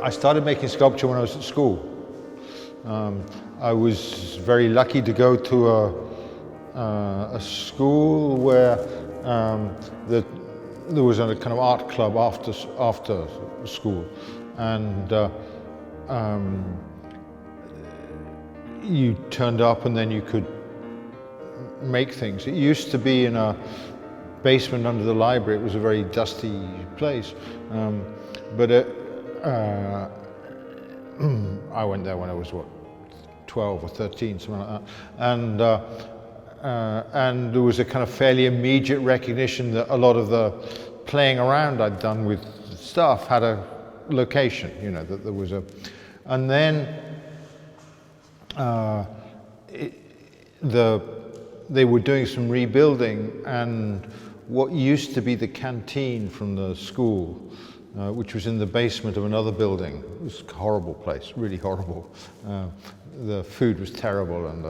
I started making sculpture when I was at school. I was very lucky to go to a school where there was a kind of art club after school, and you turned up and then you could make things. It used to be in a basement under the library. It was a very dusty place, but I went there when I was, 12 or 13, something like that. And there was a kind of fairly immediate recognition that a lot of the playing around I'd done with stuff had a location, that there was a... And then they were doing some rebuilding, and what used to be the canteen from the school, which was in the basement of another building. It was a horrible place, really horrible. The food was terrible, and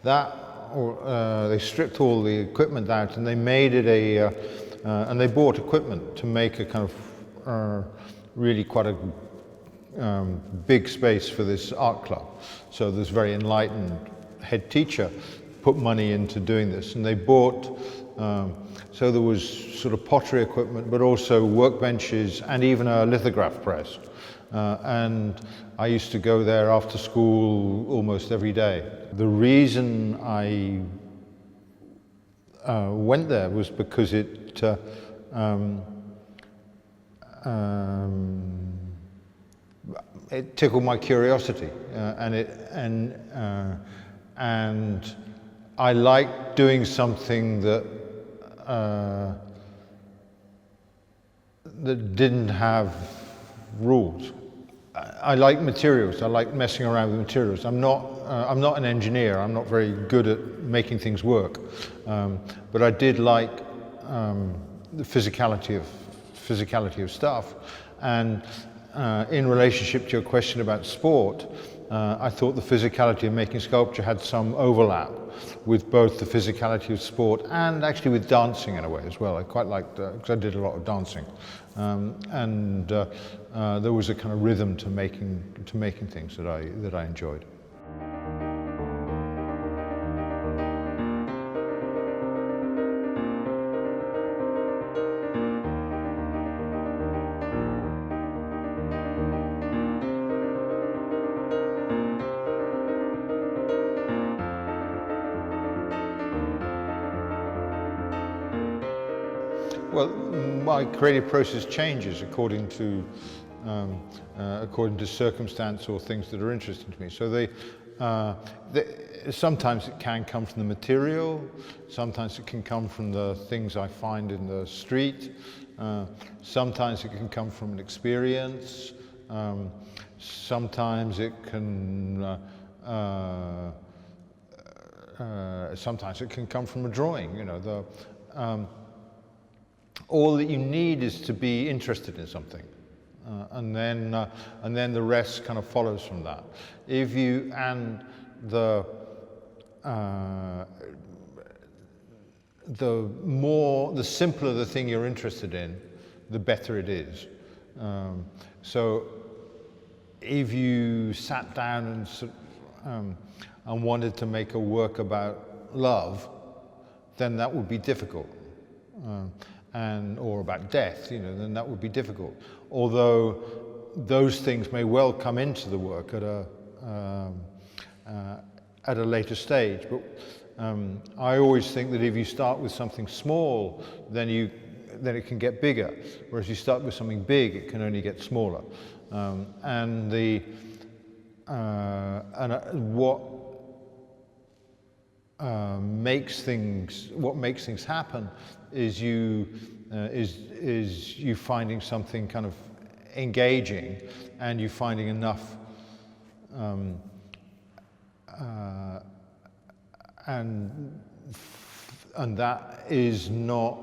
they stripped all the equipment out, and they made it and they bought equipment to make a kind of really quite a big space for this art club. So this very enlightened head teacher put money into doing this, and they bought. So there was sort of pottery equipment, but also workbenches and even a lithograph press. And I used to go there after school almost every day. The reason I went there was because it tickled my curiosity, and I liked doing something that didn't have rules. I like materials. I like messing around with materials. I'm not an engineer. I'm not very good at making things work, but I did like the physicality of stuff. And in relationship to your question about sport, I thought the physicality of making sculpture had some overlap with both the physicality of sport and actually with dancing in a way as well. I quite liked, because I did a lot of dancing, and there was a kind of rhythm to making things that I enjoyed. Well, my creative process changes according to circumstance or things that are interesting to me. So sometimes it can come from the material, sometimes it can come from the things I find in the street, sometimes it can come from an experience, sometimes it can come from a drawing. All that you need is to be interested in something, and then the rest kind of follows from that. The simpler the thing you're interested in, the better it is. So if you sat down and wanted to make a work about love, then that would be difficult. Or about death, then that would be difficult. Although those things may well come into the work at a later stage. But I always think that if you start with something small, then it can get bigger. Whereas if you start with something big, it can only get smaller. What makes things happen is you finding something kind of engaging, and you finding enough and that is not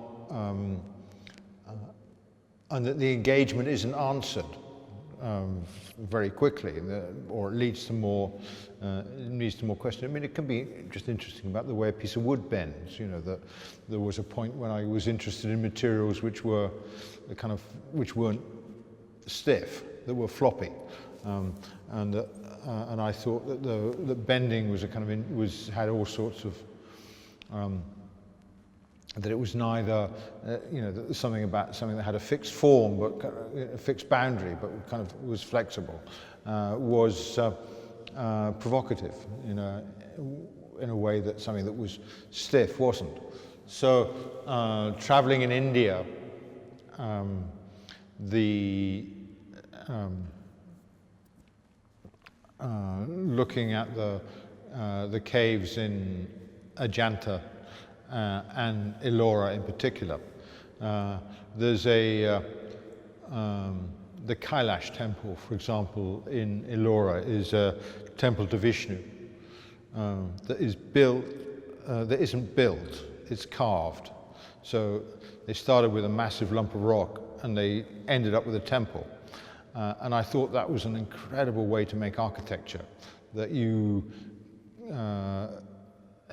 and that the engagement isn't answered very quickly, or it leads to more question. I mean, it can be just interesting about the way a piece of wood bends. That there was a point when I was interested in materials which weren't stiff, that were floppy, and I thought that the bending was a kind of had all sorts of that it was neither something that had a fixed form but a fixed boundary but kind of was flexible, was provocative in a way that something that was stiff wasn't. So traveling in India, looking at the caves in Ajanta and Ellora in particular, there's the Kailasa temple, for example, in Ellora is a temple to Vishnu that is built, that isn't built, it's carved. So they started with a massive lump of rock and they ended up with a temple. And I thought that was an incredible way to make architecture, that you,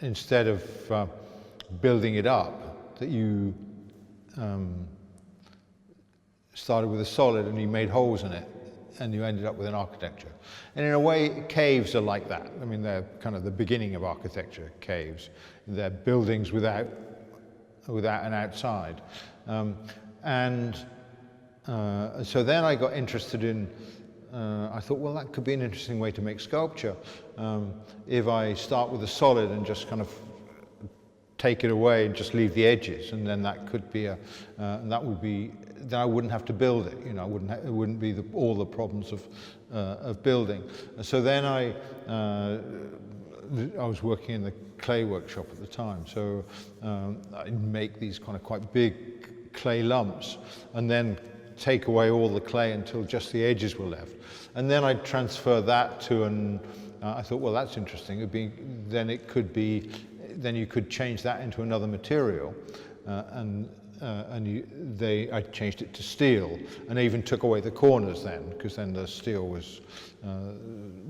instead of building it up, that you started with a solid and you made holes in it and you ended up with an architecture. And in a way, caves are like that. I mean, they're kind of the beginning of architecture, caves. They're buildings without an outside. So then I got interested in, I thought, well, that could be an interesting way to make sculpture. If I start with a solid and just kind of take it away and just leave the edges, and then that could be then I wouldn't have to build it. It wouldn't be all the problems of building. And so then I was working in the clay workshop at the time, so I'd make these kind of quite big clay lumps, and then take away all the clay until just the edges were left. And then I'd transfer that to I thought, well, that's interesting. Then you could change that into another material, I changed it to steel, and I even took away the corners then, because then the steel was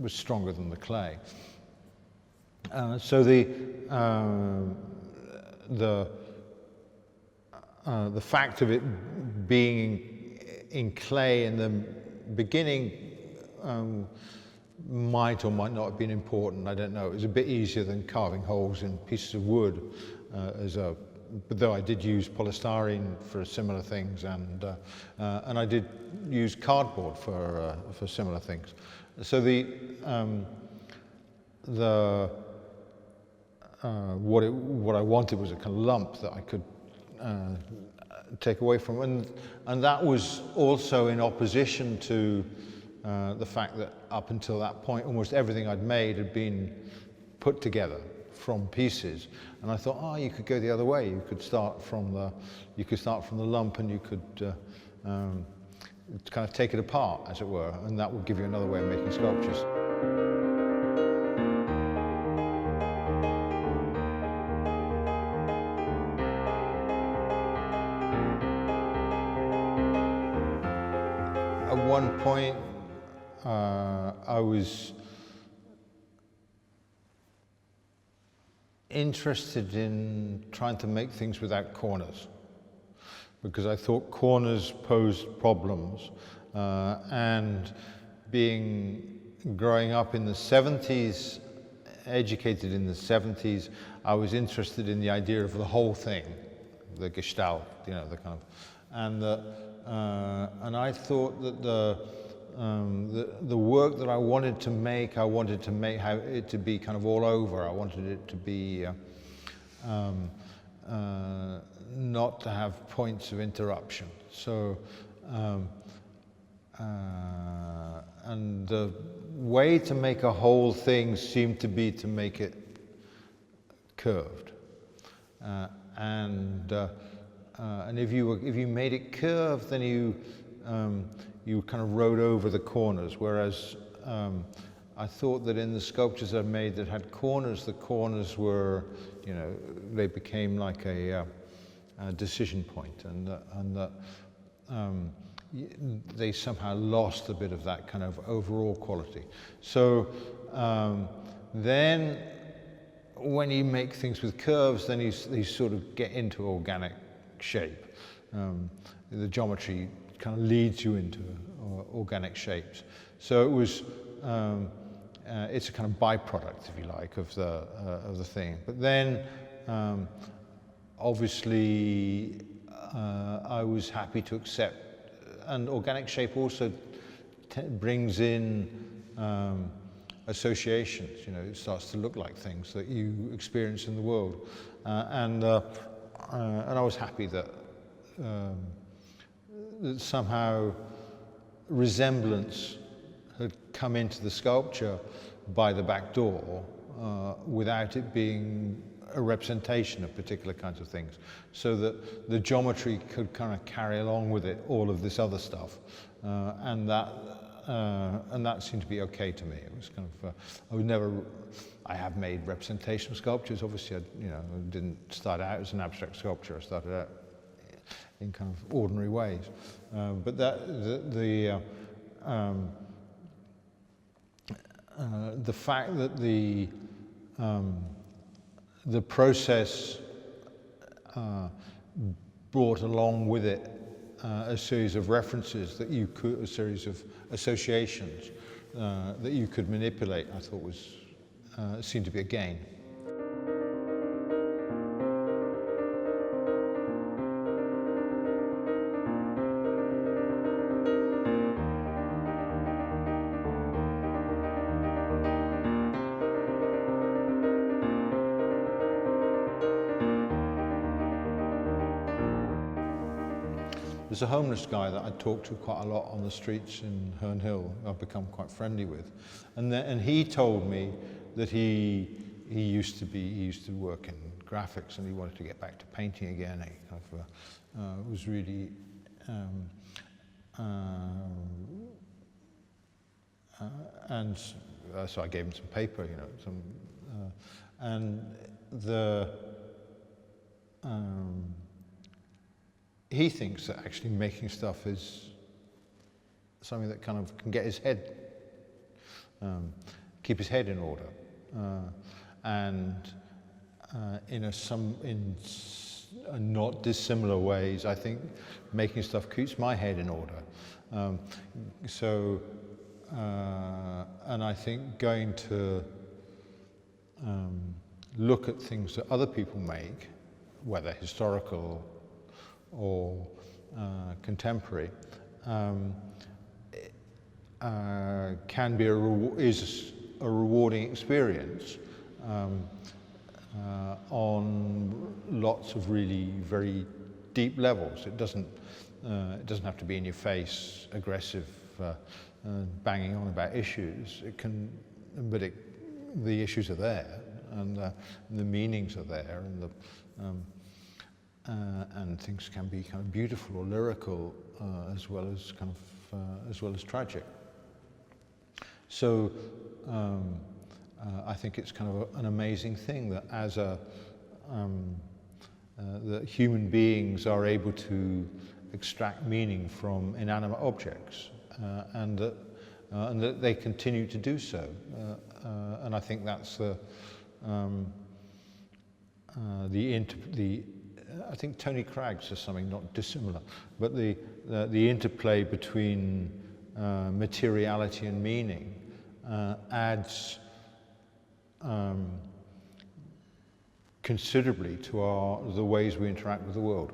stronger than the clay. So the fact of it being in clay in the beginning might or might not have been important. I don't know. It was a bit easier than carving holes in pieces of wood, but though I did use polystyrene for similar things, and I did use cardboard for similar things. So what I wanted was a kind of lump that I could take away from, and that was also in opposition to the fact that up until that point almost everything I'd made had been put together from pieces, and I thought, you could go the other way. You could start from the lump, and you could kind of take it apart, as it were, and that would give you another way of making sculptures. At one point, I was interested in trying to make things without corners, because I thought corners posed problems, and growing up in the 70s, educated in the 70s, I was interested in the idea of the whole thing, the Gestalt, the kind of, and I thought that the work that I wanted to make it to be kind of all over. I wanted it to be not to have points of interruption. So, and the way to make a whole thing seemed to be to make it curved, and if you made it curved, then you kind of rode over the corners. Whereas I thought that in the sculptures I made that had corners, the corners were, they became like a decision point, and that they somehow lost a bit of that kind of overall quality. So then, when you make things with curves, then you sort of get into organic shape. The geometry kind of leads you into organic shapes. So it was, it's a kind of byproduct, if you like, of the thing. But then, obviously, I was happy to accept, and organic shape also brings in associations. You know, it starts to look like things that you experience in the world, and I was happy that that somehow resemblance had come into the sculpture by the back door without it being a representation of particular kinds of things, so that the geometry could kind of carry along with it all of this other stuff, and that seemed to be okay to me. It was kind of I have made representation sculptures. Obviously, I didn't start out as an abstract sculptor. I started out in kind of ordinary ways, but the fact that the process brought along with it a series of references that you could, a series of associations that you could manipulate, I thought was seemed to be a gain. There's a homeless guy that I talked to quite a lot on the streets in Herne Hill. I've become quite friendly with, and he told me that he used to work in graphics and he wanted to get back to painting again. He kind of was really so I gave him some paper, and he thinks that actually making stuff is something that kind of can get his head, keep his head in order, and in not dissimilar ways, I think making stuff keeps my head in order. And I think going to look at things that other people make, whether historical or contemporary, can be is a rewarding experience on lots of really very deep levels. It doesn't have to be in your face, aggressive, banging on about issues. It can, but the issues are there, and the meanings are there, and things can be kind of beautiful or lyrical, as well as kind of as well as tragic. So I think it's kind of an amazing thing that that human beings are able to extract meaning from inanimate objects, and that they continue to do so. And I think that's I think Tony Cragg says something not dissimilar, but the interplay between materiality and meaning adds considerably to the ways we interact with the world.